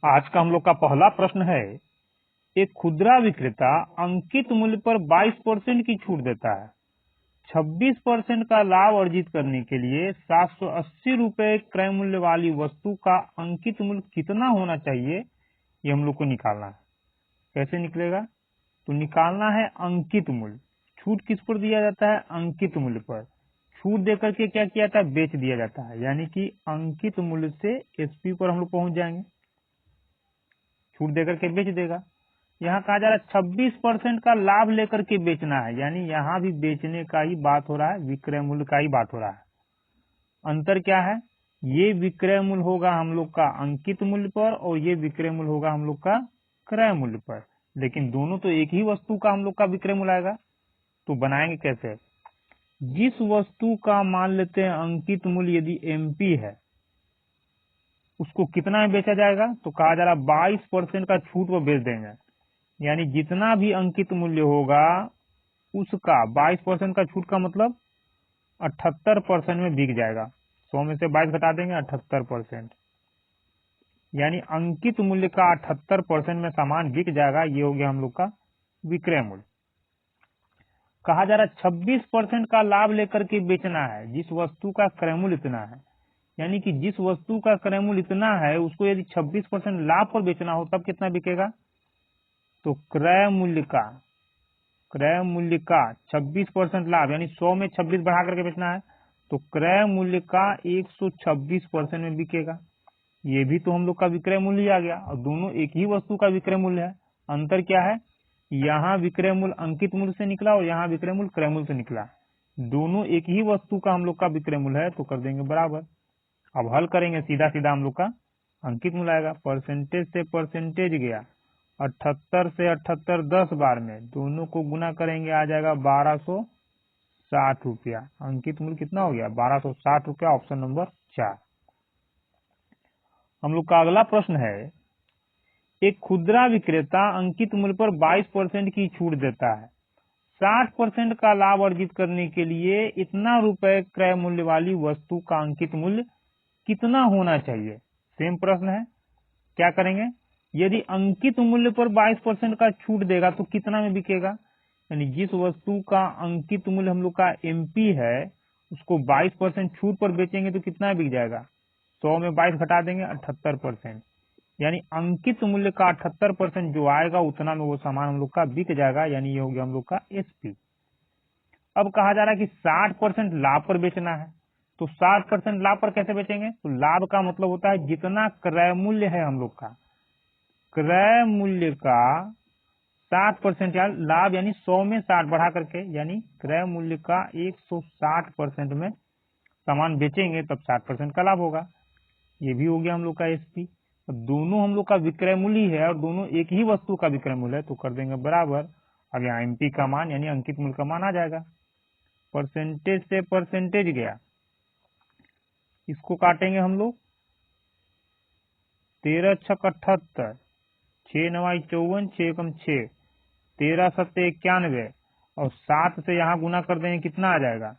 आज का हम लोग का पहला प्रश्न है, एक खुदरा विक्रेता अंकित मूल्य पर 22% की छूट देता है। 26% का लाभ अर्जित करने के लिए 780 रुपए क्रय मूल्य वाली वस्तु का अंकित मूल्य कितना होना चाहिए, ये हम लोग को निकालना है। कैसे निकलेगा? तो निकालना है अंकित मूल्य। छूट किस पर दिया जाता है? अंकित मूल्य पर। छूट देकर के क्या किया जाता है? बेच दिया जाता है, यानी कि अंकित मूल्य से एसपी पर हम लोग पहुंच जाएंगे। छूट देकर के बेच देगा। यहाँ कहा जा रहा है 26% का लाभ लेकर के बेचना है, यानी यहाँ भी बेचने का ही बात हो रहा है, विक्रय मूल्य का ही बात हो रहा है। अंतर क्या है? ये विक्रय मूल्य होगा हम लोग का अंकित मूल्य पर और ये विक्रय मूल्य होगा हम लोग का क्रय मूल्य पर, लेकिन दोनों तो एक ही वस्तु का हम लोग का विक्रय मूल्य आएगा। तो बनाएंगे कैसे? जिस वस्तु का मान लेते हैं अंकित मूल्य यदि एमपी है, उसको कितना में बेचा जाएगा? तो कहा जा रहा 22% का छूट पर बेच देंगे, यानी जितना भी अंकित मूल्य होगा उसका 22% का छूट का मतलब 78% में बिक जाएगा। 100 में से 22 घटा देंगे, 78%, यानी अंकित मूल्य का 78% में सामान बिक जाएगा। ये हो गया हम लोग का विक्रय मूल्य। कहा जा रहा 26% का लाभ लेकर के बेचना है, जिस वस्तु का क्रय मूल्य इतना है, यानी कि जिस वस्तु का क्रय मूल्य इतना है उसको यदि 26% लाभ पर बेचना हो तब कितना बिकेगा? तो क्रय मूल्य का 26% लाभ, यानी 100 में 26 बढ़ा करके बेचना है, तो क्रय मूल्य का 126% में बिकेगा। ये भी तो हम लोग का विक्रय मूल्य आ गया और दोनों एक ही वस्तु का विक्रय मूल्य है। अंतर क्या है? यहाँ विक्रय मूल्य अंकित मूल्य से निकला और यहाँ विक्रय मूल्य क्रय मूल्य से निकला। दोनों एक ही वस्तु का हम लोग का विक्रय मूल्य है, तो कर देंगे बराबर। अब हल करेंगे, सीधा सीधा हम लोग का अंकित मूल्य आएगा। परसेंटेज से परसेंटेज गया, 78 से 78 10 बार में, दोनों को गुना करेंगे आ जाएगा 1260 रुपया। अंकित मूल्य कितना हो गया? 1260 रुपया, ऑप्शन नंबर 4। हम लोग का अगला प्रश्न है, एक खुदरा विक्रेता अंकित मूल्य पर 22% की छूट देता है। 60% का लाभ अर्जित करने के लिए इतना रुपए क्रय मूल्य वाली वस्तु का अंकित मूल्य कितना होना चाहिए? सेम प्रश्न है। क्या करेंगे? यदि अंकित मूल्य पर 22% का छूट देगा तो कितना में बिकेगा? यानी जिस वस्तु का अंकित मूल्य हम लोग का एमपी है उसको 22% छूट पर बेचेंगे तो कितना बिक जाएगा? 100 में 22 घटा देंगे, 78%, यानी अंकित मूल्य का 78% जो आएगा उतना में वो सामान हम लोग का बिक जाएगा, यानी ये हो गया हम लोग का एसपी। अब कहा जा रहा है कि 60% लाभ पर बेचना है, तो 60% लाभ पर कैसे बेचेंगे? तो लाभ का मतलब होता है जितना क्रय मूल्य है हम लोग का, क्रय मूल्य का 60% या लाभ, यानी 100 में 60 बढ़ा करके, यानी क्रय मूल्य का 160% में सामान बेचेंगे तब 60% का लाभ होगा। ये भी हो गया हम लोग का एसपी। दोनों हम लोग का विक्रय मूल्य है और दोनों एक ही वस्तु का विक्रय मूल्य है, तो कर देंगे बराबर। अब यहाँ एमपी का मान यानी अंकित मूल्य का मान आ जाएगा। परसेंटेज से परसेंटेज गया, इसको काटेंगे हम लोग, 13 छक 78, 6 9 54, 6 एकम 6, 13 7 91 और 7 से यहाँ गुना कर देंगे, कितना आ जाएगा?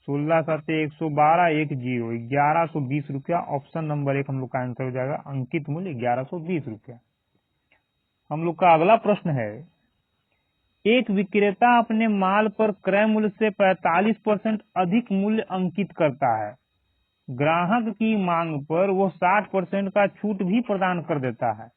16 7 112, 1 0, 1120 रुपया। ऑप्शन नंबर 1 हम लोग का आंसर हो जाएगा, अंकित मूल्य 1120 रुपया। हम लोग का अगला प्रश्न है, एक विक्रेता अपने माल पर क्रय मूल्य से 45% अधिक मूल्य अंकित करता है। ग्राहक की मांग पर वो 60% का छूट भी प्रदान कर देता है।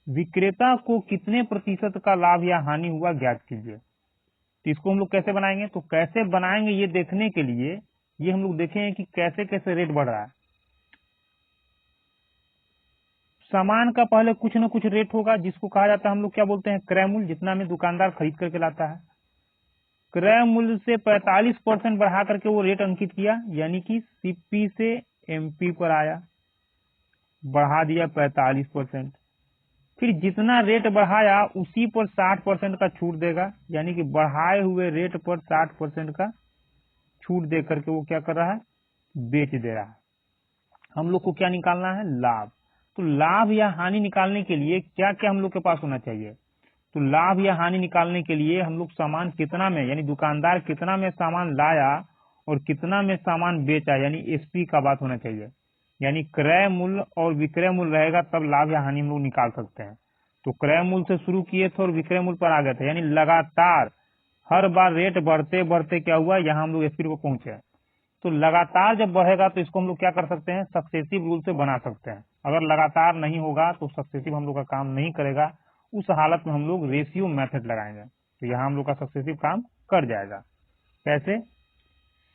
विक्रेता को कितने प्रतिशत का लाभ या हानि हुआ ज्ञात कीजिए। तो इसको हम लोग कैसे बनाएंगे? तो कैसे बनाएंगे ये देखने के लिए ये हम लोग देखेंगे कि कैसे कैसे रेट बढ़ रहा है। सामान का पहले कुछ न कुछ रेट होगा, जिसको कहा जाता है हम लोग क्या बोलते हैं? क्रय मूल्य, जितना में दुकानदार खरीद करके लाता है। क्रय मूल्य से 45% बढ़ा करके वो रेट अंकित किया, यानी कि सीपी से एमपी पर आया, बढ़ा दिया 45%। फिर जितना रेट बढ़ाया उसी पर 60% का छूट देगा, यानी कि बढ़ाए हुए रेट पर 60% का छूट दे करके वो क्या कर रहा है? बेच दे रहा है। हम लोग को क्या निकालना है? लाभ। तो लाभ या हानि निकालने के लिए क्या क्या हम लोग के पास होना चाहिए? तो लाभ या हानि निकालने के लिए हम लोग सामान कितना में, यानी दुकानदार कितना में सामान लाया और कितना में सामान बेचा, यानी एसपी का बात होना चाहिए। यानी क्रय मूल्य और विक्रय मूल्य रहेगा तब लाभ या हानि हम लोग निकाल सकते हैं। तो क्रय मूल्य से शुरू किए थे और विक्रय मूल्य पर आ गए थे, यानी लगातार हर बार रेट बढ़ते बढ़ते क्या हुआ, यहाँ हम लोग स्पीड को पहुंचे। तो लगातार जब बढ़ेगा तो इसको हम लोग क्या कर सकते हैं, सक्सेसिव रूल से बना सकते हैं। अगर लगातार नहीं होगा तो सक्सेसिव हम लोग का काम नहीं करेगा, उस हालत में हम लोग रेशियो मेथड लगाएंगे, तो यहाँ हम लोग का सक्सेसिव काम कर जाएगा। कैसे,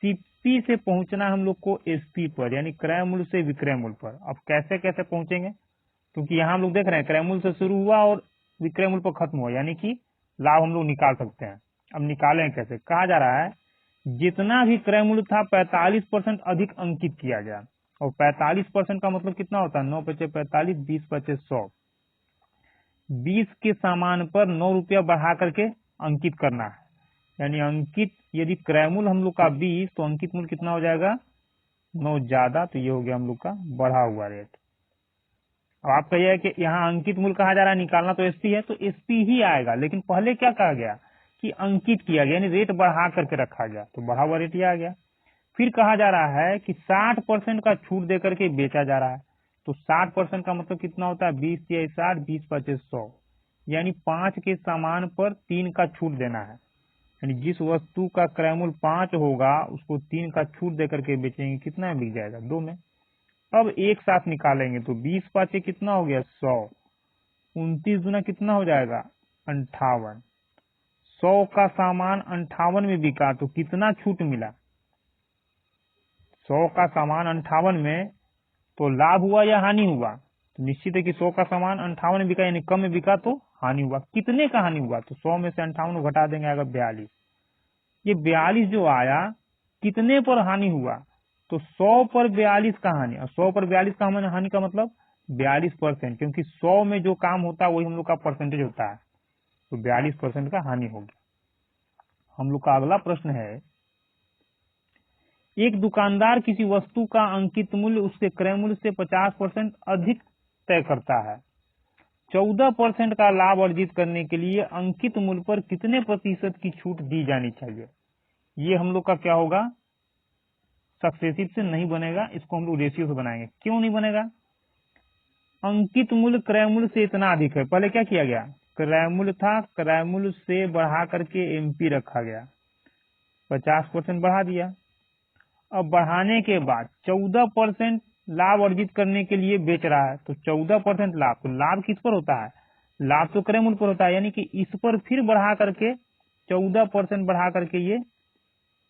सीपी से पहुंचना हम लोग को एसपी पर, यानी क्रय मूल्य से विक्रय मूल्य पर। अब कैसे कैसे पहुंचेंगे, क्योंकि यहाँ हम लोग देख रहे हैं क्रय मूल्य से शुरू हुआ और विक्रय मूल्य पर खत्म हुआ, यानी कि लाभ हम लोग निकाल सकते हैं। अब निकालें कैसे, कहा जा रहा है जितना भी क्रय मूल्य था 45% अधिक अंकित किया गया। और 45% का मतलब कितना होता है, 9 पचे 45, 20 पचे 100। 20 के सामान पर 9 रुपया बढ़ा करके अंकित करना है, यानी अंकित यदि क्रय मूल्य हम लोग का 20 तो अंकित मूल्य कितना हो जाएगा, 9 ज्यादा, तो ये हो गया हम लोग का बढ़ा हुआ रेट। अब आप कहिए कि यहाँ अंकित मूल्य कहा जा रहा है, निकालना तो एसपी है, तो एसपी ही आएगा। लेकिन पहले क्या कहा गया कि अंकित किया गया, यानी रेट बढ़ा करके रखा गया, तो बढ़ा हुआ रेट ही आ गया। फिर कहा जा रहा है कि 60% का छूट देकर के बेचा जा रहा है, तो 60% का मतलब कितना होता है, 20 या 60, 20 पचे 100, यानी 5 के सामान पर 3 का छूट देना है। यानी जिस वस्तु का क्रय मूल्य 5 होगा उसको 3 का छूट देकर के बेचेंगे, कितना में बिक जाएगा, 2 में। अब एक साथ निकालेंगे तो 20 पाँचे कितना हो गया, 100, 29 गुना कितना हो जाएगा, 58। 100 का सामान 58 में बिका तो कितना छूट मिला, 100 का सामान 58 में, तो लाभ हुआ या हानि हुआ, तो निश्चित है कि 100 का सामान 58 में बिका, यानी कम में बिका तो हानि हुआ। कितने का हानि हुआ, तो 100 में से 58 को घटा देंगे, आएगा 42। ये 42 जो आया कितने पर हानि हुआ, तो 100 पर 42 का हानि, और 100 पर 42 का हानि का मतलब 42%, क्योंकि 100 में जो काम होता है वही हम लोग का परसेंटेज होता है, तो 42% का हानि हो गया। हम लोग का अगला प्रश्न है, एक दुकानदार किसी वस्तु का अंकित मूल्य उसके क्रय मूल्य से 50% अधिक तय करता है। 14% का लाभ अर्जित करने के लिए अंकित मूल्य पर कितने प्रतिशत की छूट दी जानी चाहिए। ये हम लोग का क्या होगा, सक्सेसिव से नहीं बनेगा, इसको हम लोग रेशियो से बनाएंगे। क्यों नहीं बनेगा, अंकित मूल्य क्रय मूल्य से इतना अधिक है। पहले क्या किया गया, क्रय मूल्य था, क्रय मूल्य से बढ़ा करके एमपी रखा गया, 50% बढ़ा दिया। अब बढ़ाने के बाद 14% लाभ अर्जित करने के लिए बेच रहा है, तो 14% लाभ, तो लाभ किस पर होता है, लाभ तो क्रय मूल्य पर होता है, यानी कि इस पर फिर बढ़ा करके 14% बढ़ा करके ये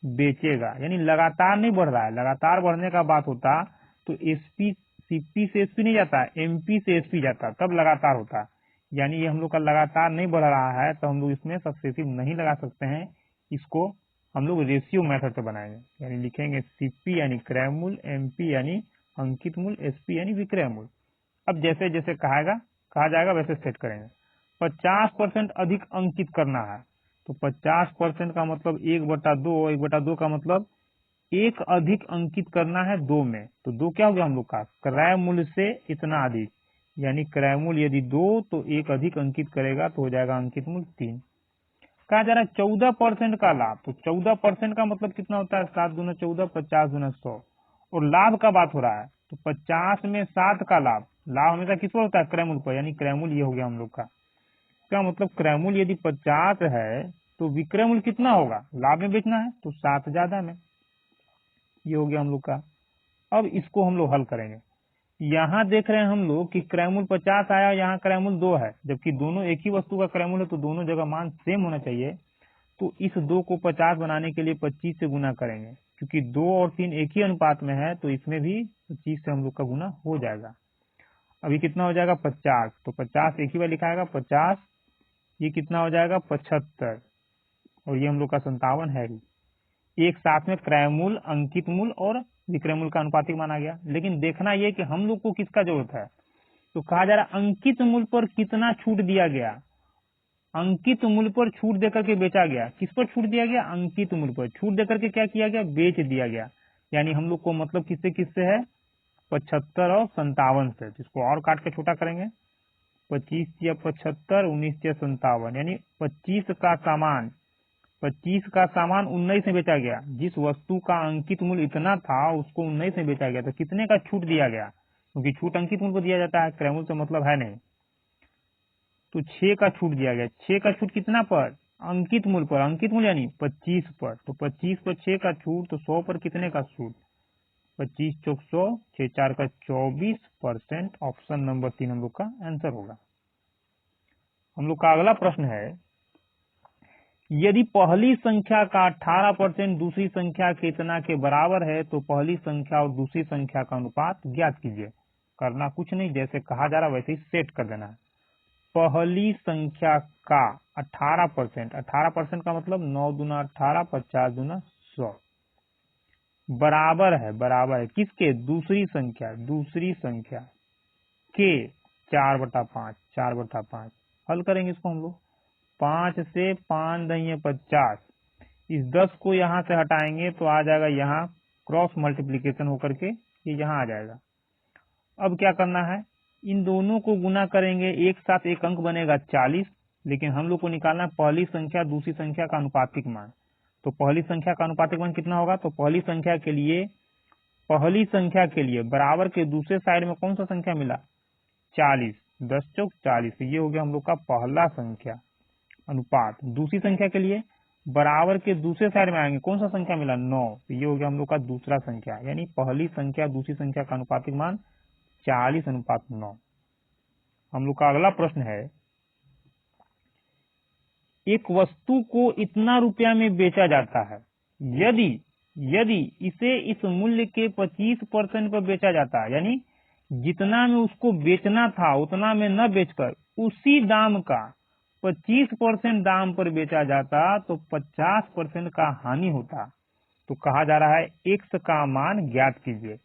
बेचेगा, यानी लगातार नहीं बढ़ रहा है। लगातार बढ़ने का बात होता तो एसपी सीपी से एसपी नहीं जाता, एमपी से एसपी जाता, तब लगातार होता। यानी ये हम लोग का लगातार नहीं बढ़ रहा है, तो हम लोग इसमें सक्सेसिव नहीं लगा सकते हैं, इसको हम लोग रेशियो मेथड से बनाएंगे। यानी लिखेंगे सीपी यानी क्रय मूल्य, एमपी यानी अंकित मूल्य, एसपी यानी विक्रय मूल्य। अब जैसे जैसे कहा जाएगा वैसे सेट करेंगे। 50% अधिक अंकित करना है, तो 50% का मतलब 1/2, 1/2 का मतलब एक अधिक अंकित करना है 2 में, तो 2 क्या हो गया हम लोग का, क्रय मूल्य से इतना अधिक, यानी क्रय मूल्य यदि 2 तो एक अधिक अंकित करेगा तो हो जाएगा अंकित मूल्य 3। कहा जा रहा है 14% का लाभ, तो 14% का मतलब कितना होता है, 7 गुना 14, 50 गुना 100, और लाभ का बात हो रहा है, तो 50 में 7 का लाभ, लाभ हमेशा किस पर होता है, क्रय मूल्य पर, यानी क्रय मूल्य ये हो गया हम लोग का। क्या मतलब क्रय मूल्य यदि 50 है तो विक्रय मूल्य कितना होगा, लाभ में बेचना है तो 7 ज्यादा में, ये हो गया हम लोग का। अब इसको हम लोग हल करेंगे। यहाँ देख रहे हैं हम लोग कि क्रय मूल्य 50 आया, यहाँ क्रय मूल्य 2 है, जबकि दोनों एक ही वस्तु का क्रय मूल्य है, तो दोनों जगह मान सेम होना चाहिए। तो इस 2 को 50 बनाने के लिए 25 से गुना करेंगे, क्योंकि 2 और 3 एक ही अनुपात में है, तो इसमें भी 25 से हम लोग का गुना हो जाएगा। अभी कितना हो जाएगा, 50, तो 50 एक ही बार लिखाएगा 50, ये कितना हो जाएगा 75, और ये हम लोग का 57 है ही। एक साथ में क्रय मूल्य, अंकित मूल्य और विक्रय मूल्य का अनुपातिक माना गया। लेकिन देखना ये कि हम लोग को किसका जरूरत है, तो कहा जा रहा है अंकित मूल्य पर कितना छूट दिया गया, अंकित मूल्य पर छूट देकर के बेचा गया। किस पर छूट दिया गया, अंकित मूल्य पर छूट देकर के क्या किया गया, बेच दिया गया। यानी हम लोग को मतलब किससे किससे है, 75 और 57 से, जिसको और काट के छोटा करेंगे, 25 या 75, 19 या 57, यानी 25 का सामान 25 का सामान 19 में बेचा गया, जिस वस्तु का अंकित मूल्य इतना था उसको 19 में बेचा गया, तो कितने का छूट दिया गया, क्योंकि छूट अंकित मूल्य को दिया जाता है, क्रय मूल्य से मतलब है नहीं। तो 6 का छूट दिया गया। 6 का छूट कितना पर, अंकित मूल्य पर, अंकित मूल्य यानी 25 पर। तो 25 पर 6 का छूट, तो 100 पर कितने का छूट, 25 चौक 100, 6 4 का 24%। ऑप्शन नंबर 3 हम लोग का आंसर होगा। हम लोग का अगला प्रश्न है, यदि पहली संख्या का 18% दूसरी संख्या के इतना के बराबर है तो पहली संख्या और दूसरी संख्या का अनुपात ज्ञात कीजिए। करना कुछ नहीं, जैसे कहा जा रहा वैसे ही सेट कर देना है। पहली संख्या का 18%, 18% का मतलब 9 दूना 18, 50 दूना 100, बराबर है, बराबर है किसके, दूसरी संख्या, दूसरी संख्या के 4/5, 4/5। हल करेंगे इसको हम लोग, 5 से 5 दहिए 50, इस 10 को यहाँ से हटाएंगे तो आ जाएगा यहाँ क्रॉस मल्टीप्लीकेशन होकर के ये यहाँ आ जाएगा। अब क्या करना है, इन दोनों को गुना करेंगे, एक साथ एक अंक बनेगा 40, लेकिन हम लोग को निकालना है पहली संख्या दूसरी संख्या का अनुपातिक मान। तो पहली संख्या का अनुपातिक मान कितना होगा, तो पहली संख्या के लिए बराबर के दूसरे साइड में कौन सा संख्या मिला, 40, 10 चौक 40, ये हो गया हम लोग का पहला संख्या अनुपात। दूसरी संख्या के लिए बराबर के दूसरे साइड में आएंगे, कौन सा संख्या मिला, 9, तो ये हो गया हम लोग का दूसरा संख्या, यानी पहली संख्या दूसरी संख्या का अनुपातिक मान 40/9। हम लोग का अगला प्रश्न है, एक वस्तु को इतना रुपया में बेचा जाता है, यदि इसे इस मूल्य के 25% पर बेचा जाता है, यानी जितना में उसको बेचना था उतना में न बेचकर उसी दाम का 25% दाम पर बेचा जाता तो 50% का हानि होता। तो कहा जा रहा है x का मान ज्ञात कीजिए।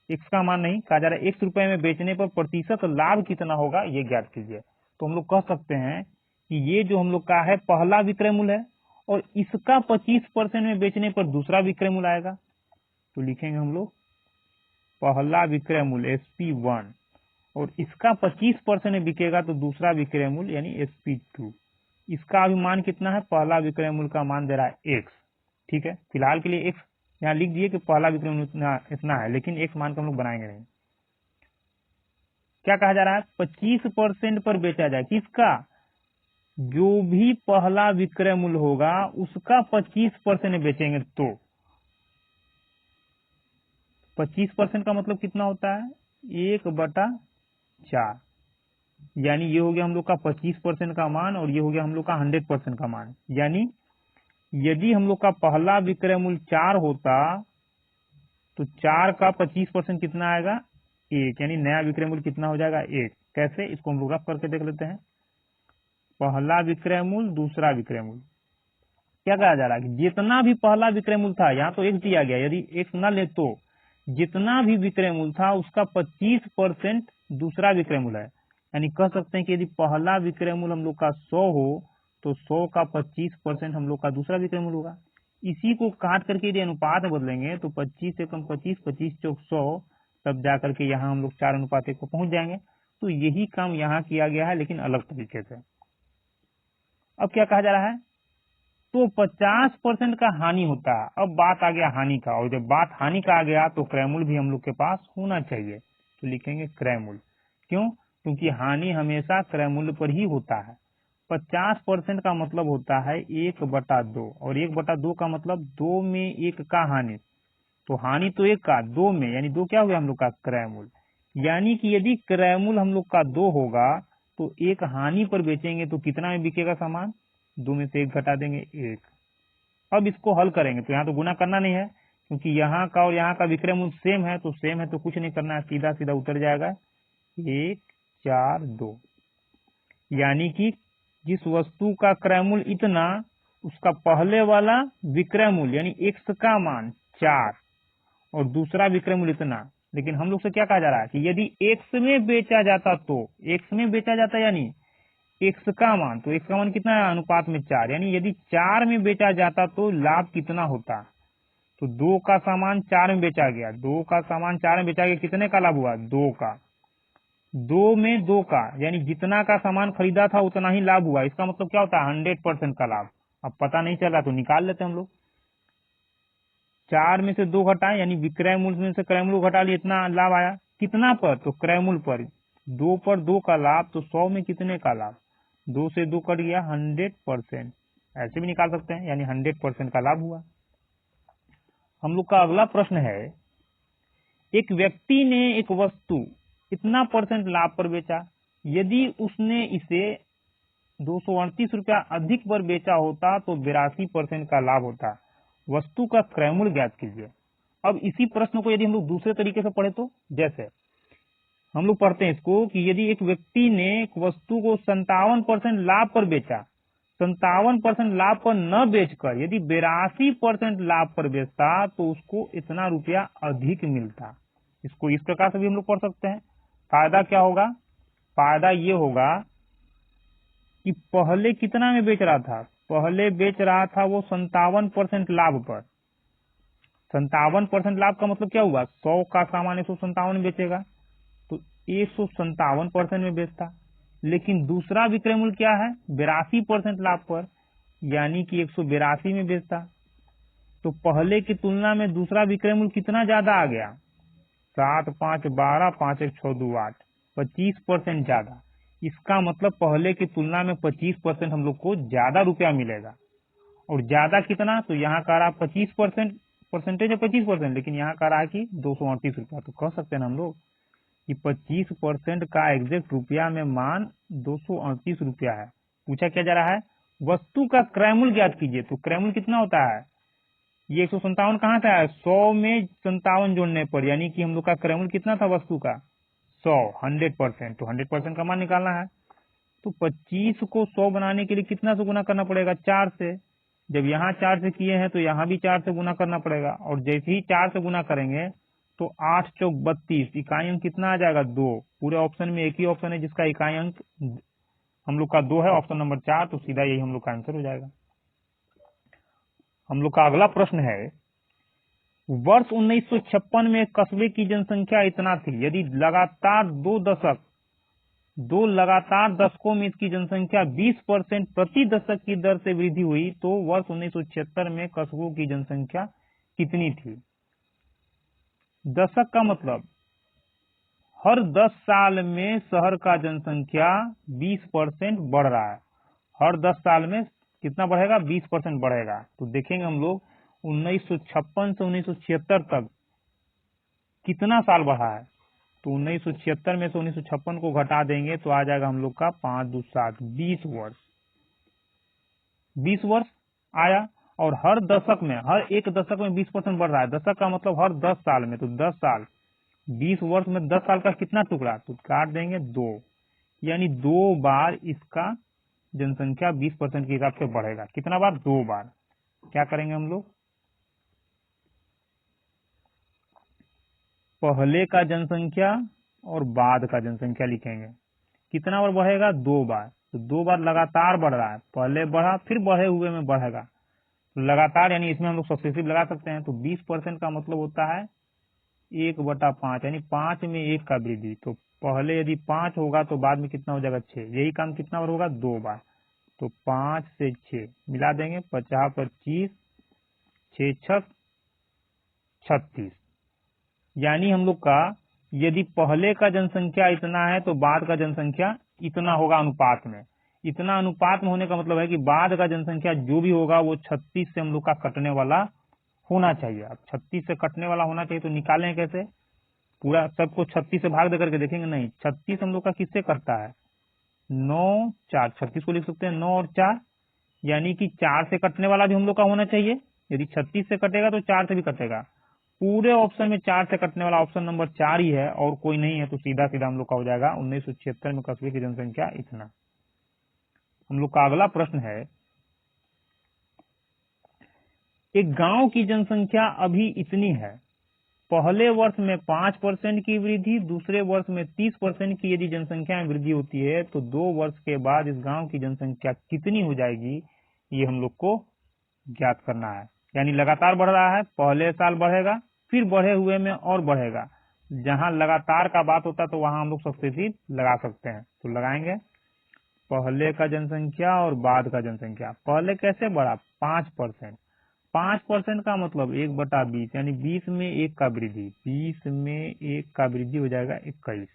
x का मान नहीं, कहा जा रहा है x रुपए में बेचने पर प्रतिशत लाभ कितना होगा ये ज्ञात कीजिए। तो हम लोग कह सकते हैं कि ये जो हम लोग का है पहला विक्रय मूल्य है और इसका 25% में बेचने पर दूसरा विक्रय मूल्य आएगा। तो लिखेंगे हम लोग पहला विक्रय मूल्य SP1 और इसका 25% में बिकेगा तो दूसरा विक्रय मूल्य यानी SP2। इसका अभी मान कितना है, पहला विक्रय मूल्य का मान दे रहा है x, ठीक है, फिलहाल के लिए x यहाँ लिख दिए कि पहला विक्रय मूल्य इतना है, लेकिन x मान को हम लोग बनाएंगे नहीं। क्या कहा जा रहा है, 25% पर बेचा जाए, किसका, जो भी पहला विक्रय मूल्य होगा उसका 25% में बेचेंगे तो 25% का मतलब कितना होता है, 1/4, यानी ये हो गया हम लोग का 25% का मान और ये हो गया हम लोग का 100% का मान। यानी यदि हम लोग का पहला विक्रय मूल्य 4 होता तो 4 का 25% कितना आएगा, 1, यानी नया विक्रय मूल्य कितना हो जाएगा, 1। कैसे, इसको हम लोग रफ करके देख लेते हैं। पहला विक्रय मूल्य दूसरा विक्रय मूल्य, क्या कहा जा रहा है कि जितना भी पहला विक्रय मूल्य था, यहाँ तो x दिया गया, यदि x ना ले तो जितना भी विक्रय मूल्य था उसका 25% दूसरा विक्रय मूल्य है। यानी कह सकते हैं कि यदि पहला विक्रय मूल्य हम लोग का 100 हो तो 100 का 25% हम लोग का दूसरा विक्रय मूल्य होगा। इसी को काट करके यदि अनुपात में बदलेंगे तो 25 से कम 25, 25 चौक 100, तब जाकर के यहाँ हम लोग 4:1 को पहुंच जाएंगे। तो यही काम यहाँ किया गया है, लेकिन अलग तरीके से। अब क्या कहा जा रहा है, तो 50% का हानि होता है। अब बात आ गया हानि का, और जब बात हानि का आ गया तो क्रय मूल्य भी हम लोग के पास होना चाहिए। तो लिखेंगे क्रय मूल्य, क्यों, क्योंकि हानि हमेशा क्रय मूल्य पर ही होता है। 50% का मतलब होता है 1/2, और 1/2 का मतलब 2 में 1 का हानि। तो हानि तो 1 का 2 में, यानी 2 क्या हो गया हम लोग का क्रय मूल्य। यानी कि यदि क्रय मूल्य हम लोग का 2 होगा तो 1 हानि पर बेचेंगे तो कितना में बिकेगा सामान, 2 में से 1 घटा देंगे 1। अब इसको हल करेंगे तो यहाँ तो गुना करना नहीं है, क्योंकि यहाँ का और यहाँ का विक्रय मूल्य सेम है, तो सेम है तो कुछ नहीं करना है, सीधा सीधा उतर जाएगा 1 4 2। यानी कि जिस वस्तु का क्रय मूल्य इतना, उसका पहले वाला विक्रय मूल्य यानी x का मान 4 और दूसरा विक्रय मूल्य इतना। लेकिन हम लोग से क्या कहा जा रहा है कि यदि x में बेचा जाता तो x में बेचा जाता, यानी x का मान, तो x का मान कितना है, अनुपात में 4, यानी यदि 4 में बेचा जाता तो लाभ कितना होता। तो 2 का सामान 4 में बेचा गया, 2 का सामान 4 में बेचा गया, कितने का लाभ हुआ, 2 का, 2 में 2 का, यानी जितना का सामान खरीदा था उतना ही लाभ हुआ। इसका मतलब क्या होता है, 100% का लाभ। अब पता नहीं चल रहा तो निकाल लेते हैं हम लोग। 4 में से 2 घटाएं, यानी विक्रय मूल्य में से क्रय मूल्य घटा लिए, इतना लाभ आया। कितना पर? तो क्रय मूल्य पर। 2 पर 2 का लाभ, तो 100 में कितने का लाभ? 2 से 2 कट गया, 100%। ऐसे भी निकाल सकते हैं, यानी 100% का लाभ हुआ। हम लोग का अगला प्रश्न है, एक व्यक्ति ने एक वस्तु इतना % लाभ पर बेचा, यदि उसने इसे 238 रुपया अधिक पर बेचा होता तो 82% का लाभ होता। वस्तु का क्रय मूल्य ज्ञात कीजिए। अब इसी प्रश्न को यदि हम लोग दूसरे तरीके से पढ़े तो, जैसे हम लोग पढ़ते हैं इसको कि यदि एक व्यक्ति ने एक वस्तु को 57% लाभ पर बेचा, 57% लाभ पर न बेचकर यदि 82% लाभ पर बेचता तो उसको इतना रुपया अधिक मिलता। इसको इस प्रकार से भी हम लोग पढ़ सकते हैं। फायदा क्या होगा? फायदा ये होगा कि पहले कितना में बेच रहा था? पहले बेच रहा था वो 57% लाभ पर। 57% लाभ का मतलब क्या हुआ? 100 का सामान 157 में बेचेगा तो 157% में बेचता। लेकिन दूसरा विक्रय मूल्य क्या है? 82% लाभ पर, यानी कि 182 में बेचता। तो पहले की तुलना में दूसरा विक्रय मूल्य कितना ज्यादा आ गया? 7 5 12 5 1 6 2 8, 25% ज्यादा। इसका मतलब पहले की तुलना में 25% हम लोग को ज्यादा रुपया मिलेगा। और ज्यादा कितना? तो यहाँ कह रहा 25%, परसेंटेज है 25%, लेकिन यहाँ कह रहा है कि 238 रुपया। तो कह सकते हैं ना हम लोग कि 25% का एग्जैक्ट रुपया में मान 238 रुपया है। पूछा क्या जा रहा है? वस्तु का क्रय मूल्य ज्ञात कीजिए। तो क्रय मूल्य कितना होता है? ये 157 कहाँ से आया? 100 में 57 जोड़ने पर, यानी कि हम लोग का क्रय मूल्य कितना था वस्तु का? 100, 100%। तो 100% का मान निकालना है। तो 25 को 100 बनाने के लिए कितना से गुना करना पड़ेगा? 4 से। जब यहाँ 4 से किए हैं तो यहाँ भी 4 से गुना करना पड़ेगा। और जैसे ही 4 से गुना करेंगे तो 8 चौक 32, इकाई अंक कितना आ जाएगा? 2। पूरे ऑप्शन में एक ही ऑप्शन है जिसका इकाई अंक हम लोग का 2 है, ऑप्शन नंबर 4। तो सीधा यही हम लोग का आंसर हो जाएगा। हम लोग का अगला प्रश्न है, वर्ष 1956 में कस्बे की जनसंख्या इतना थी, यदि दो लगातार दशकों में इसकी जनसंख्या 20% प्रति दशक की दर से वृद्धि हुई तो वर्ष 1976 में कस्बों की जनसंख्या कितनी थी? दशक का मतलब हर 10 साल में शहर का जनसंख्या 20% बढ़ रहा है। हर 10 साल में कितना बढ़ेगा? 20% बढ़ेगा। तो देखेंगे हम लोग 1956 से 1976 तक कितना साल बढ़ा है। तो 1976 में से 1956 को घटा देंगे तो आ जाएगा हम लोग का 5 2 7, 20 वर्ष। 20 वर्ष आया। और हर दशक में, हर एक दशक में 20% बढ़ रहा है। दशक का मतलब हर 10 साल में। तो 10 साल, 20 वर्ष में 10 साल का कितना टुकड़ा? तो काट देंगे 2, यानी 2 बार इसका जनसंख्या 20% के हिसाब से बढ़ेगा। कितना बार? 2 बार। क्या करेंगे हम लोग? पहले का जनसंख्या और बाद का जनसंख्या लिखेंगे। कितना बार बढ़ेगा? 2 बार। तो 2 बार लगातार बढ़ रहा है। पहले बढ़ा फिर बढ़े हुए में बढ़ेगा। तो लगातार यानी इसमें हम लोग सक्सेसिव लगा सकते हैं। तो 20% का मतलब होता है 1/5, यानी 5 में 1 का वृद्धि। तो पहले यदि 5 होगा तो बाद में कितना हो जाएगा? 6। यही काम कितना बार होगा? 2 बार। तो 5 से 6 मिला देंगे, 50 25, 6 6 36। यानी हम लोग का यदि पहले का जनसंख्या इतना है तो बाद का जनसंख्या इतना होगा अनुपात में। इतना अनुपात में होने का मतलब है कि बाद का जनसंख्या जो भी होगा वो 36 से हम लोग का कटने वाला होना चाहिए। अब 36 से कटने वाला होना चाहिए तो निकालें कैसे? पूरा सबको 36 से भाग दे करके देखेंगे? नहीं, 36 हम लोग का किससे कटता है? 9 4, 36 को लिख सकते हैं 9 और 4, यानी कि 4 से कटने वाला भी हम लोग का होना चाहिए। यदि 36 से कटेगा तो 4 से भी कटेगा। पूरे ऑप्शन में 4 से कटने वाला ऑप्शन नंबर 4 ही है और कोई नहीं है। तो सीधा सीधा हम लोग का हो जाएगा 1976 में कस्बे की जनसंख्या इतना। हम लोग का अगला प्रश्न है, एक गांव की जनसंख्या अभी इतनी है, पहले वर्ष में 5% की वृद्धि, दूसरे वर्ष में 30% की यदि जनसंख्या में वृद्धि होती है तो 2 वर्ष के बाद इस गांव की जनसंख्या कितनी हो जाएगी? ये हम लोग को ज्ञात करना है। यानी लगातार बढ़ रहा है, पहले साल बढ़ेगा फिर बढ़े हुए में और बढ़ेगा। जहां लगातार का बात होता है तो वहां हम लोग सक्सेसिव लगा सकते हैं। तो लगाएंगे पहले का जनसंख्या और बाद का जनसंख्या। पहले कैसे बढ़ा? 5%। 5% का मतलब 1/20, यानी 20 में 1 का वृद्धि, 20 में 1 का वृद्धि हो जाएगा 21।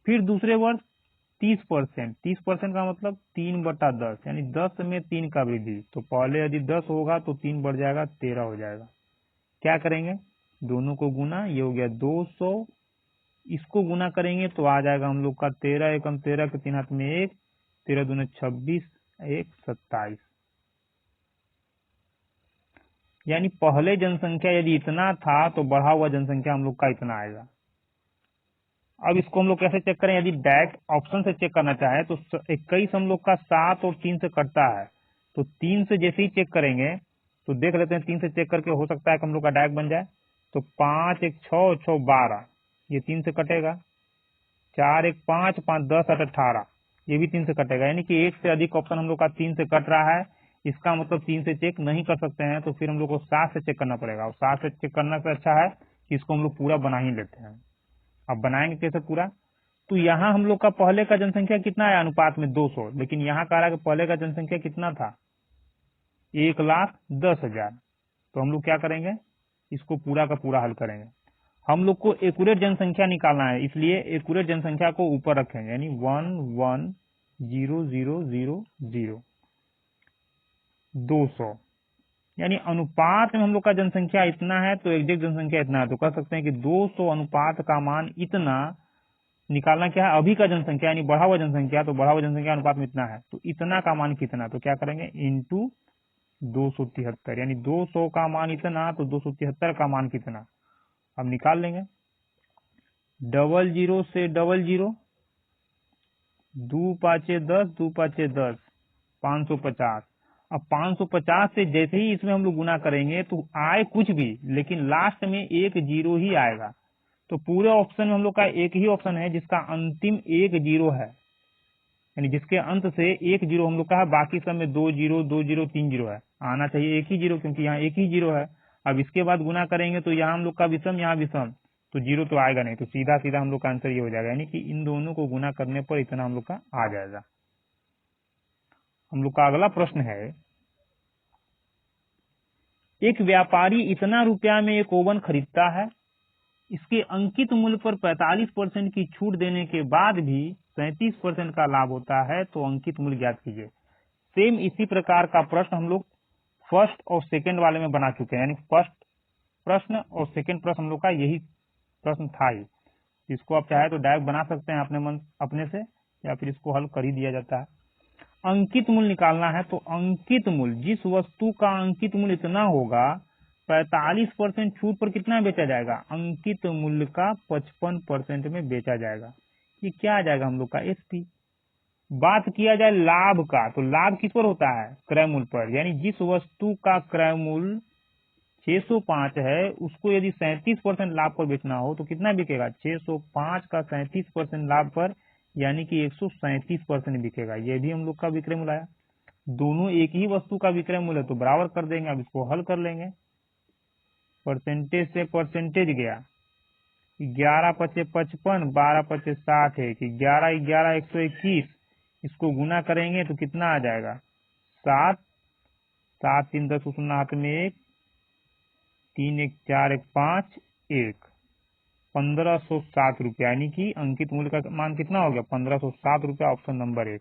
फिर दूसरे वर्ष 30%, 30% का मतलब 3/10, यानी 10 में 3 का वृद्धि। तो पहले यदि 10 होगा तो 3 बढ़ जाएगा, 13 हो जाएगा। क्या करेंगे? दोनों को गुना, ये हो गया 200, इसको गुना करेंगे तो आ जाएगा हम लोग का 13 एकम 13 के 3 हाथ में 1, 13 दूने 26, 1 27। यानी पहले जनसंख्या यदि इतना था तो बढ़ा हुआ जनसंख्या हम लोग का इतना आएगा। अब इसको हम लोग कैसे चेक करें? यदि डायरेक्ट ऑप्शन से चेक करना चाहे तो 21 हम लोग का 7 और 3 से कटता है, तो 3 से जैसे ही चेक करेंगे तो देख लेते हैं 3 से चेक करके हो सकता है कि हम लोग का डायरेक्ट बन जाए। तो 5 1 6 6 12, ये 3 से कटेगा। 4 1 5 5 10 8 18, ये भी 3 से कटेगा। यानी कि एक से अधिक ऑप्शन हम लोग का 3 से कट रहा है, इसका मतलब 3 से चेक नहीं कर सकते हैं, तो फिर हम लोग को 7 से चेक करना पड़ेगा। और 7 से चेक करने से अच्छा है कि इसको हम लोग पूरा बना ही लेते हैं। अब बनाएंगे कैसे पूरा? तो यहाँ हम लोग का पहले का जनसंख्या कितना है अनुपात में? 200, लेकिन यहाँ कह रहा है कि पहले का जनसंख्या कितना था? 1,10,000। तो हम लोग क्या करेंगे? इसको पूरा का पूरा हल करेंगे। हम लोग को एक्यूरेट जनसंख्या निकालना है, इसलिए एक्यूरेट जनसंख्या को ऊपर रखेंगे, यानी 1,1,0,0,0,0, 200। यानी अनुपात में हम लोग का जनसंख्या इतना है तो एग्जैक्ट जनसंख्या इतना है, तो कह सकते हैं कि 200 अनुपात का मान इतना निकालना क्या है? अभी का जनसंख्या यानी बढ़ा हुआ जनसंख्या, तो बढ़ा हुआ जनसंख्या अनुपात में इतना है, तो इतना का मान कितना? तो क्या करेंगे? इंटू 273, यानी 200 का मान इतना तो 273 का मान कितना? अब निकाल लेंगे। 00 से 00, 2 पाँचे 10, 2 पाँचे 10, 550। अब 550 से जैसे ही इसमें हम लोग गुना करेंगे तो आए कुछ भी, लेकिन लास्ट में एक जीरो ही आएगा। तो पूरे ऑप्शन में हम लोग का एक ही ऑप्शन है जिसका अंतिम एक जीरो है, यानी जिसके अंत से एक जीरो हम लोग का है, बाकी सब में 2 जीरो 2 जीरो 3 जीरो है। आना चाहिए एक ही जीरो, क्योंकि यहाँ एक ही जीरो है। अब इसके बाद गुना करेंगे तो यहाँ हम लोग का विषम, यहाँ विषम, तो जीरो तो आएगा नहीं, तो सीधा सीधा हम लोग का आंसर ये हो जाएगा, यानी कि इन दोनों को गुना करने पर इतना हम लोग का आ जाएगा। हम लोग का अगला प्रश्न है, एक व्यापारी इतना रुपया में एक ओवन खरीदता है, इसके अंकित मूल्य पर 45% की छूट देने के बाद भी 37% का लाभ होता है, तो अंकित मूल्य ज्ञात कीजिए। सेम इसी प्रकार का प्रश्न हम लोग फर्स्ट और सेकंड वाले में बना चुके हैं, यानी फर्स्ट प्रश्न और सेकंड प्रश्न हम लोग का यही प्रश्न था ही। इसको आप चाहे तो डायरेक्ट बना सकते हैं अपने से, या फिर इसको हल कर ही दिया जाता है। अंकित मूल्य निकालना है, तो अंकित मूल्य, जिस वस्तु का अंकित मूल्य इतना होगा 45% छूट पर कितना बेचा जाएगा? अंकित मूल्य का 55% में बेचा जाएगा। ये क्या आ जाएगा हम लोग का? एसपी। बात किया जाए लाभ का, तो लाभ किस पर होता है? क्रय मूल्य पर। यानी जिस वस्तु का क्रय मूल्य 605 है, उसको यदि 37% लाभ पर बेचना हो तो कितना बिकेगा? 605 का 37% लाभ पर, यानी कि 137% बिकेगा। ये भी हम लोग का विक्रय मूल्य आया। दोनों एक ही वस्तु का विक्रय मूल्य है तो बराबर कर देंगे। अब इसको हल कर लेंगे। परसेंटेज से परसेंटेज गया, 11 पचे 55, 12 पचे 60 है कि 11 11 121, इसको गुना करेंगे तो कितना आ जाएगा? 7 7 3 10 शून्य हाथ में 1, 3 1 4 1 5 1, 1507 रुपया, यानी कि अंकित मूल्य का मान कितना हो गया? 1507 रुपया, ऑप्शन नंबर 1।